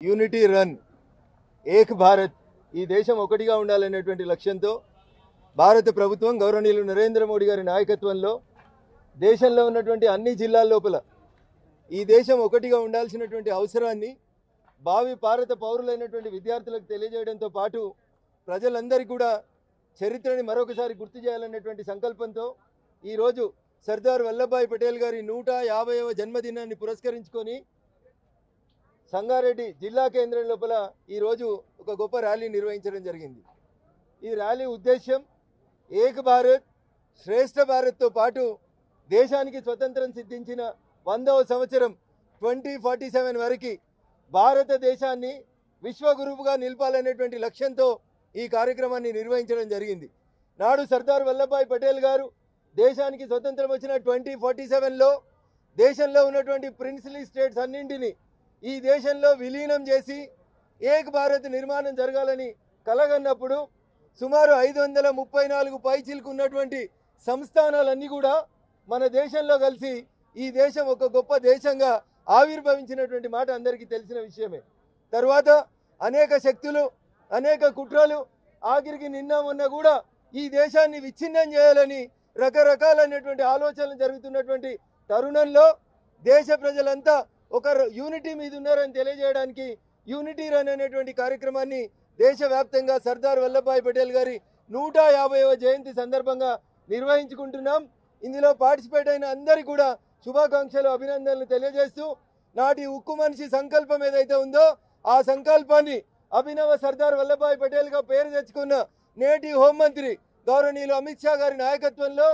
Unity run ఏక్ భారత్ ఈ దేశం ఒకటిగా ఉండాలనేటువంటి లక్ష్యంతో భారత ప్రభుత్వం గౌరవనీయులు నరేంద్ర మోడీ గారి నాయకత్వంలో దేశంలో ఉన్నటువంటి అన్ని జిల్లాల లోపల ఈ దేశం ఒకటిగా ఉండాల్సినటువంటి అవసరాన్ని భావి భారత పౌరులైనటువంటి విద్యార్థులకు తెలియజేయడంతో పాటు ప్రజలందరికీ కూడా చరిత్రని మరొకసారి గుర్తు చేయాలనేటువంటి సంకల్పంతో ఈరోజు సర్దార్ వల్లభాయ్ పటేల్ గారి 150వ జన్మదినాన్ని పురస్కరించుకొని సంగారెడ్డి జిల్లా కేంద్రం లోపల ఈరోజు ఒక గొప్ప ర్యాలీ నిర్వహించడం జరిగింది. ఈ ర్యాలీ ఉద్దేశ్యం ఏక్ భారత్ శ్రేష్ఠ భారత్తో పాటు దేశానికి స్వతంత్రం సిద్ధించిన 100వ సంవత్సరం 2047 వరకు భారతదేశాన్ని విశ్వగురువుగా నిలపాలనేటువంటి లక్ష్యంతో ఈ కార్యక్రమాన్ని నిర్వహించడం జరిగింది. నాడు సర్దార్ వల్లభాయ్ పటేల్ గారు దేశానికి స్వతంత్రం వచ్చిన 2047లో దేశంలో ఉన్నటువంటి ప్రిన్స్లీ స్టేట్స్ అన్నింటినీ ఈ దేశంలో విలీనం చేసి ఏక్ భారత్ నిర్మాణం జరగాలని కలగన్నప్పుడు సుమారు 534 పైచిలకు ఉన్నటువంటి సంస్థానాలన్నీ కూడా మన దేశంలో కలిసి ఈ దేశం ఒక గొప్ప దేశంగా ఆవిర్భవించినటువంటి మాట అందరికీ తెలిసిన విషయమే. తర్వాత అనేక శక్తులు అనేక కుట్రలు ఆఖరికి నిన్న మొన్న కూడా ఈ దేశాన్ని విచ్ఛిన్నం చేయాలని రకరకాలైనటువంటి ఆలోచనలు జరుగుతున్నటువంటి తరుణంలో దేశ ప్రజలంతా ఒక యూనిటీ మీద ఉన్నారని తెలియజేయడానికి యూనిటీ రన్ అనేటువంటి కార్యక్రమాన్ని దేశవ్యాప్తంగా సర్దార్ వల్లభాయ్ పటేల్ గారి 150వ జయంతి సందర్భంగా నిర్వహించుకుంటున్నాం. ఇందులో పార్టిసిపేట్ అయిన అందరికీ కూడా శుభాకాంక్షలు అభినందనలు తెలియజేస్తూ నాటి ఉక్కు మనిషి సంకల్పం ఏదైతే ఉందో ఆ సంకల్పాన్ని అభినవ సర్దార్ వల్లభాయ్ పటేల్గా పేరు తెచ్చుకున్న నేటి హోంమంత్రి గౌరవనీయులు అమిత్ షా గారి నాయకత్వంలో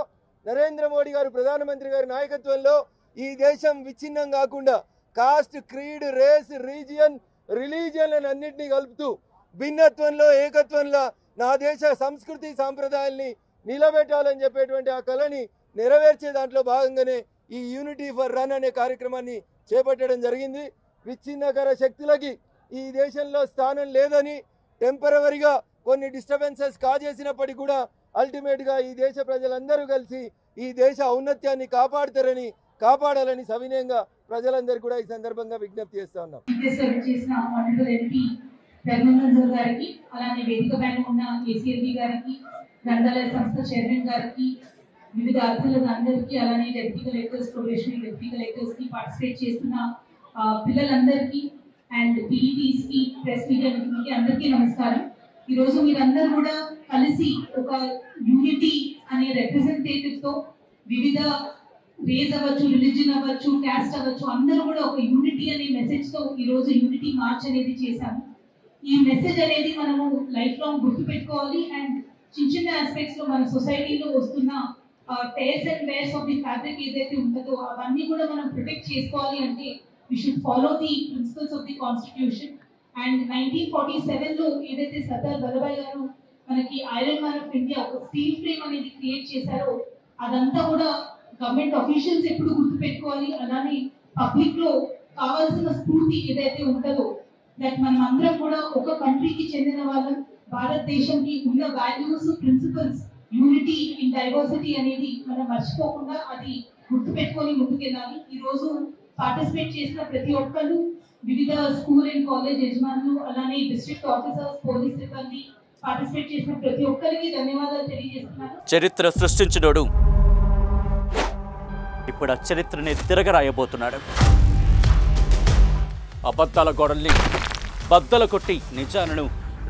నరేంద్ర మోడీ గారు ప్రధానమంత్రి గారి నాయకత్వంలో ఈ దేశం విచ్ఛిన్నం కాకుండా caste creed race region religion అన్నింటినీ కలుపుతూ భిన్నత్వంలో ఏకత్వంలో నా దేశ సంస్కృతి సాంప్రదాయాల్ని నిలబెట్టాలని చెప్పేటువంటి ఆ కళని నెరవేర్చే దాంట్లో భాగంగానే ఈ యూనిటీ ఫర్ రన్ అనే కార్యక్రమాన్ని చేపట్టడం జరిగింది. విచ్ఛిన్నకర శక్తులకి ఈ దేశంలో స్థానం లేదని టెంపరవరీగా కొన్ని డిస్టర్బెన్సెస్ కాజేసినప్పటికీ కూడా అల్టిమేట్గా ఈ దేశ ప్రజలందరూ కలిసి ఈ దేశ ఔన్నత్యాన్ని కాపాడాలని సవినయంగా ప్రజలందరూ కూడా ఈ సందర్భంగా విజ్ఞప్తి చేస్తా ఉన్నాం. వివిధ అధికారులందరికీ అలానే deputy collectors probationary deputy collectors కి పార్టిసిపేట్ చేస్తున్న పిల్లలందరికీ అండ్ పీఈటీస్ కి ప్రెస్ మీడియాకి అందరికీ నమస్కారం. ఈ రోజు మీరందరూ కూడా కలిసి ఒక యూనిటీ అనే రిప్రజెంటేటివ్ తో వివిధ రేస్ అవ్వచ్చు రిలీజియన్ అవ్వచ్చు క్యాస్ట్ అవ్వచ్చు అందరూ కూడా ఒక యూనిటీ అనే మెసేజ్ తో ఈ రోజు యూనిటీ మార్చ్ అనేది చేశాము. ఈ మెసేజ్ అనేది మనము లైఫ్ లాంగ్ గుర్తు పెట్టుకోవాలి అండ్ చిన్న ఆస్పెక్ట్స్ లో మన సొసైటీలో వస్తున్న tears and wears of the fabric ఏదైతే ఉంటుందో అవన్నీ కూడా మనం ప్రొటెక్ట్ చేసుకోవాలి అంటే we should follow the principles of the constitution and 1947 లో ఏదైతే సర్దార్ వల్లభాయ్ గారు మనకి ఐరన్ మ్యాన్ ఆఫ్ ఇండియా ఒక స్టీల్ ఫ్రేమ్ అనేది క్రియేట్ చేశారో అదంతా కూడా గవర్నమెంట్ ఆఫీషియల్స్ ఎప్పుడు గుర్తు పెట్టుకోవాలి. అలానే పబ్లిక్ లో కావాల్సిన స్ఫూర్తి ఏదైతే ఉంటుందో దట్ మనం అందరం కూడా ఒక కంట్రీకి చెందిన వాళ్ళం భారతదేశంకి ఉన్న values principles unity in diversity అనేది మనం మర్చిపోకుండా అది గుర్తుపెట్టుకొని ముందుకెళ్ళాలి. ఈ రోజు పార్టిసిపేట్ చేసిన ప్రతి ఒక్కరు వివిధ స్కూల్ అండ్ కాలేజ్ యజమానులు అలానే డిస్ట్రిక్ట్ ఆఫీసర్స్ పోలీస్ సిబ్బంది పార్టిసిపేట్ చేసిన ప్రతి ఒక్కరికి ధన్యవాదాలు తెలియజేస్తున్నాను. చరిత్ర సృష్టించినోడు ఇప్పుడు ఆ చరిత్రని తిరగరాయబోతున్నాడు. అబద్ధాల గోడల్ని బద్దలు కొట్టి నిజాలను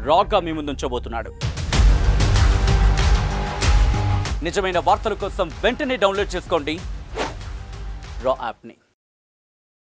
రాగా మీ ముందుంచబోతున్నాడు. నిజమైన వార్తల కోసం వెంటనే డౌన్లోడ్ చేసుకోండి రా యాప్ని.